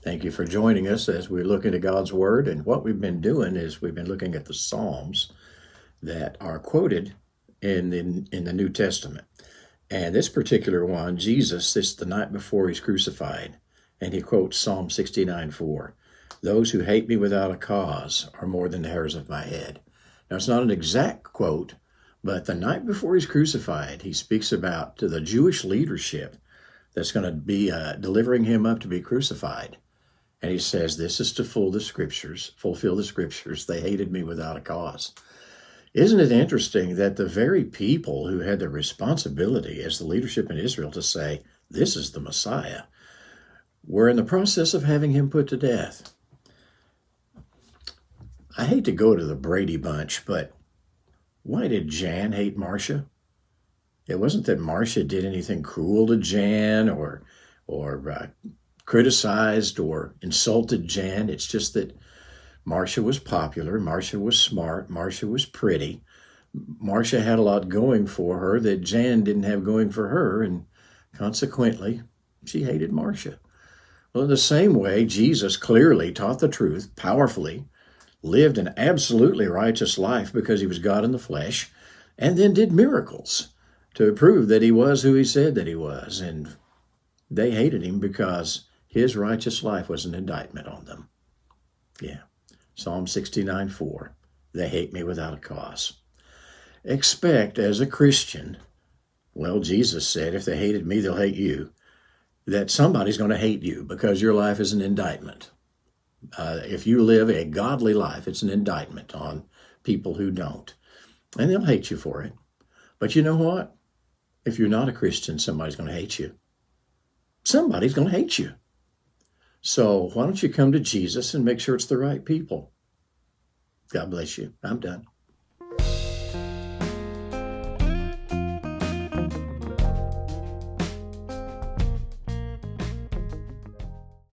Thank you for joining us as we look into God's Word. And what we've been doing is we've been looking at the Psalms that are quoted in the New Testament. And this particular one, Jesus, this is the night before he's crucified, and he quotes Psalm 69:4. Those who hate me without a cause are more than the hairs of my head. Now, it's not an exact quote, but the night before he's crucified, he speaks about to the Jewish leadership that's going to be delivering him up to be crucified. And he says, this is to fulfill the scriptures. They hated me without a cause. Isn't it interesting that the very people who had the responsibility as the leadership in Israel to say, this is the Messiah, were in the process of having him put to death? I hate to go to the Brady Bunch, but why did Jan hate Marcia? It wasn't that Marcia did anything cruel to Jan or criticized or insulted Jan. It's just that Marcia was popular, Marcia was smart, Marcia was pretty. Marcia had a lot going for her that Jan didn't have going for her, and consequently, she hated Marcia. Well, in the same way, Jesus clearly taught the truth powerfully, lived an absolutely righteous life because he was God in the flesh, and then did miracles to prove that he was who he said that he was. And they hated him because his righteous life was an indictment on them. Yeah. Psalm 69:4. They hate me without a cause. Expect as a Christian, well, Jesus said, if they hated me, they'll hate you, that somebody's going to hate you because your life is an indictment. If you live a godly life, it's an indictment on people who don't. And they'll hate you for it. But you know what? If you're not a Christian, somebody's going to hate you. Somebody's going to hate you. So why don't you come to Jesus and make sure it's the right people? God bless you. I'm done.